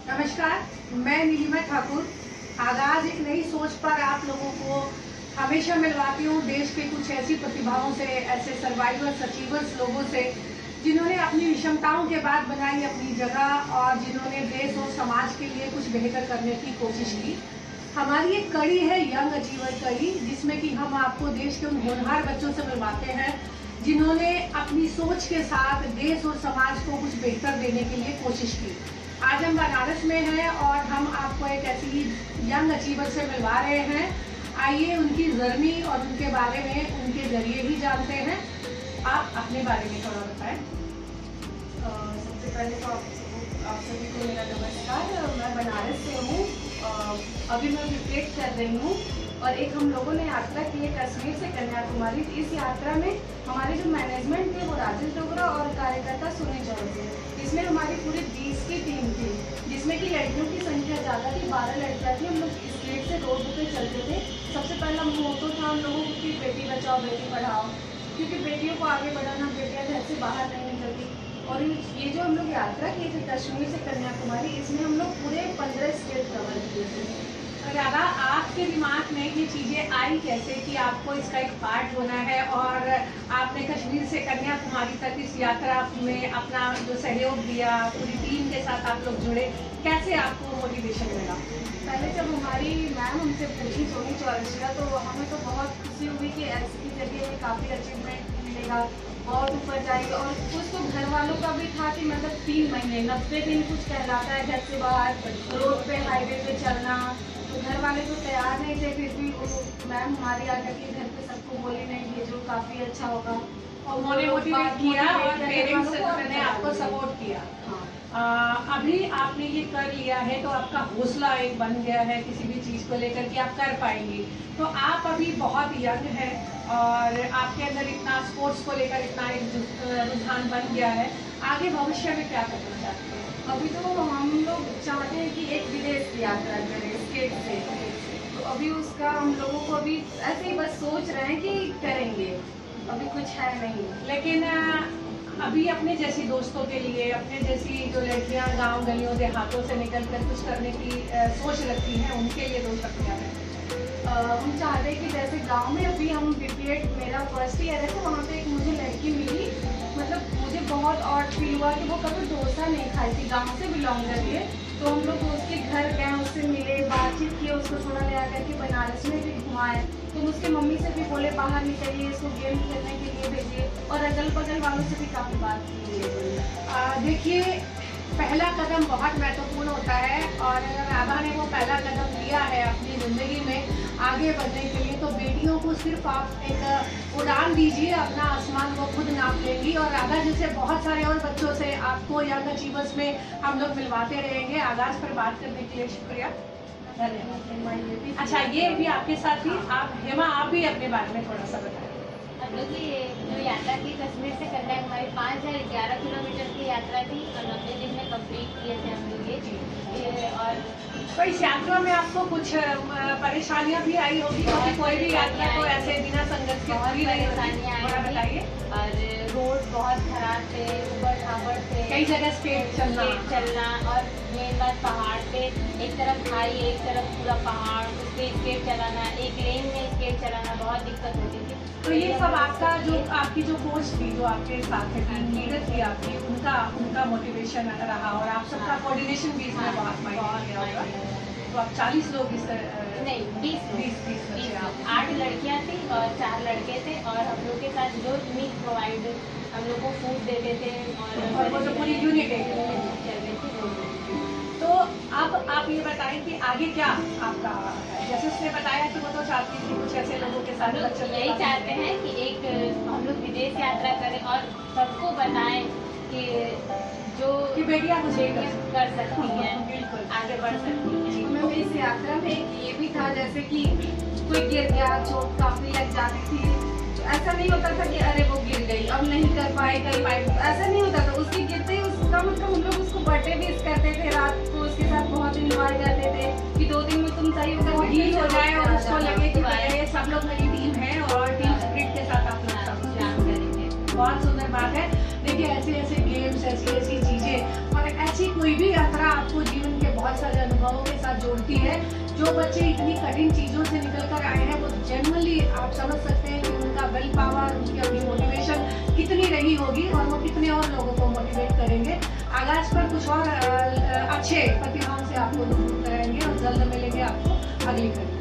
नमस्कार, मैं नीलिमा ठाकुर। आगाज एक नई सोच पर आप लोगों को हमेशा मिलवाती हूँ देश के कुछ ऐसी प्रतिभाओं से, ऐसे सर्वाइवर्स, अचीवर्स लोगों से जिन्होंने अपनी विषमताओं के बाद बनाई अपनी जगह और जिन्होंने देश और समाज के लिए कुछ बेहतर करने की कोशिश की। हमारी एक कड़ी है यंग अचीवर कड़ी, जिसमें कि हम आपको देश के उन होनहार बच्चों से मिलवाते हैं जिन्होंने अपनी सोच के साथ देश और समाज को कुछ बेहतर देने के लिए कोशिश की। आज हम बनारस में हैं और हम आपको एक ऐसी यंग अचीवर से मिलवा रहे हैं। आइए उनकी जर्नी और उनके बारे में उनके जरिए ही जानते हैं। आप अपने बारे में थोड़ा बताएं। सबसे पहले तो आप सभी को मेरा नमस्कार। मैं बनारस से हूँ। अभी मैं बीटेक कर रही हूँ और एक हम लोगों ने यात्रा की है कश्मीर से कन्याकुमारी। इस यात्रा में हमारे जो मैनेजमेंट थे वो राजेश डोगरा और कार्यकर्ता सुनी चौधरी थे। इसमें हमारी पूरी 20 की टीम थी, जिसमें कि लड़कियों की संख्या ज़्यादा थी, 12 लड़कियाँ थी। हम लोग स्ट्रीट से रोड पे चलते थे। सबसे पहला मोटो था हम लोगों की बेटी बचाओ बेटी पढ़ाओ, क्योंकि बेटियों को आगे बढ़ाना, बेटियाँ घर से बाहर नहीं निकलती। और ये जो हम लोग यात्रा किए थे कश्मीर से कन्याकुमारी, इसमें हम लोग पूरे 15 स्टेट कवर किए थे। राधा, आपके दिमाग में ये चीज़ें आई कैसे कि आपको इसका एक पार्ट होना है और आपने कश्मीर से कन्याकुमारी तक इस यात्रा में अपना जो सहयोग दिया, पूरी टीम के साथ आप लोग जुड़े, कैसे आपको मोटिवेशन मिला? पहले जब हमारी मैम हमसे पूछी सोनी चौरसिया, तो हमें तो बहुत खुशी हुई कि ऐसी जगह में काफ़ी अचीवमेंट मिलेगा, बहुत ऊपर जाएगी। और कुछ तो घर वालों का भी था कि मतलब 3 महीने 90 दिन कुछ कहलाता है घर से बाहर रोड पे हाईवे पे चलना। तो घर वाले तो तैयार नहीं थे, फिर भी वो मैम हमारी आकर के घर पे सबको बोली नहीं भेजो, काफ़ी अच्छा होगा। और उन्होंने मोटिवेट किया और पेरेंट्स ने आपको सपोर्ट किया। अभी आपने ये कर लिया है तो आपका हौसला एक बन गया है किसी भी चीज़ को लेकर कि आप कर पाएंगी। तो आप अभी बहुत यंग हैं और आपके अंदर इतना स्पोर्ट्स को लेकर इतना एक रुझान बन गया है। आगे भविष्य में क्या करना चाहते हैं? अभी तो हम लोग चाहते हैं कि एक विदेश की यात्रा करें स्टेट से। तो अभी उसका हम लोगों को अभी ऐसे ही बस सोच रहे हैं कि करेंगे, अभी कुछ है नहीं। लेकिन अभी अपने जैसी दोस्तों के लिए, अपने जैसी जो लड़कियां गांव गलियों देहातों से निकल कर कुछ करने की सोच रखती हैं, उनके लिए दो शब्द क्या है? हम चाहते हैं कि जैसे गांव में अभी हम बीपीएड मेरा फर्स्ट ईयर है, तो वहाँ पे एक मुझे लड़की मिली। मतलब मुझे बहुत ऑड फील हुआ कि वो कभी डोसा नहीं खाई थी, गांव से बिलोंग करती है। तो हम लोग उसके घर गए, उससे मिले, बातचीत की, उसको थोड़ा ले आकर के बनारस में भी घुमाए। तो उसके मम्मी से भी बोले बाहर निकलिए, इसको गेम खेलने के लिए भेजिए, और अगल बगल वालों से भी काफ़ी बात की है। देखिए, पहला कदम बहुत महत्वपूर्ण होता है और अगर राधा ने वो पहला कदम लिया है अपनी ज़िंदगी में आगे बढ़ने के लिए, तो बेटियों को सिर्फ आप एक उड़ान दीजिए, अपना आसमान वो खुद नाप लेंगी। और राधा जैसे बहुत सारे और बच्चों से आपको यंग अचीवर्स में हम लोग मिलवाते रहेंगे। आगाज पर बात करने के लिए शुक्रिया, धन्यवाद। अच्छा, ये भी आपके साथ ही आप हेमा, आप भी अपने बारे में थोड़ा सा बताएं। हम लोग की जो यात्रा की कश्मीर से कन्याकुमारी 5011 किलोमीटर की यात्रा थी और 90 दिन में कंप्लीट किए थे हम लोग ये। और तो इस यात्रा में आपको कुछ परेशानियां भी आई होगी, क्योंकि कोई भी यात्रा तो ऐसे बिना संघर्ष के पूरी नहीं होती। थोड़ा बताइए। और रोड बहुत खराब थे, ऊबड़ खाबड़ थे, कई जगह स्ट्रेट चलना और मेन बात पहाड़ पे एक तरफ खाई एक तरफ पूरा पहाड़, उस पर स्केट चलाना, एक लेन में स्केट चलाना, बहुत दिक्कत होती थी। तो ये सब आपका जो आपकी जो कोच थी, जो आपके साथ लीडर थी आपकी, उनका मोटिवेशन रहा और आप सबका कोऑर्डिनेशन भी इसमें बहुत मायने किया होगा। तो आप 40 लोग इस नहीं 20 8 लड़कियां थी और 4 लड़के थे। और हम लोग के साथ जो मीट प्रोवाइड हम लोग को फूड देते थे और वो जो पूरी यूनिट है। चल रही थी। तो अब आप ये बताएं कि आगे क्या आपका है? जैसे उसने बताया कि वो तो चाहती थी कुछ ऐसे लोगों के साथ यही चाहते हैं कि एक हम लोग विदेश यात्रा करें और सबको बताएं कि जो कि बेटियां कुछ कर सकती हैं, बिल्कुल आगे बढ़ सकती हैं। हमें इस यात्रा में ये भी था जैसे कि कोई गिर गया, चोट काफ़ी लग जाती थी, तो ऐसा नहीं होता था कि अरे वो गिर गई अब नहीं कर पाए, ऐसा नहीं होता था। उसके गिरते ही उसका मतलब हम लोग उसको बर्थडे विश करते थे, रात को उसके साथ बहुत इंजॉय करते थे कि 2 दिन में तुम सही होकर हील हो जाए और उसको लगे कि ये सब लोग मेरी टीम है और टीम स्पिरिट के साथ आप लोग सब करेंगे। बहुत सुंदर बात है। देखिए, ऐसे ऐसे गेम्स, ऐसी ऐसी चीज़ें और ऐसी कोई भी यात्रा आपको जीवन के बहुत सारे अनुभवों के साथ जोड़ती है। जो बच्चे इतनी कठिन चीज़ों से निकल कर आए हैं, वो जनरली आप समझ सकते हैं कि उनका विल पावर, उनकी अपनी मोटिवेशन कितनी रही होगी और वो कितने और लोगों को मोटिवेट करेंगे। आगाज पर कुछ और अच्छे प्रतिभाओं से आपको रूबरू कराएंगे और जल्द मिलेंगे आपको अगली कड़ी।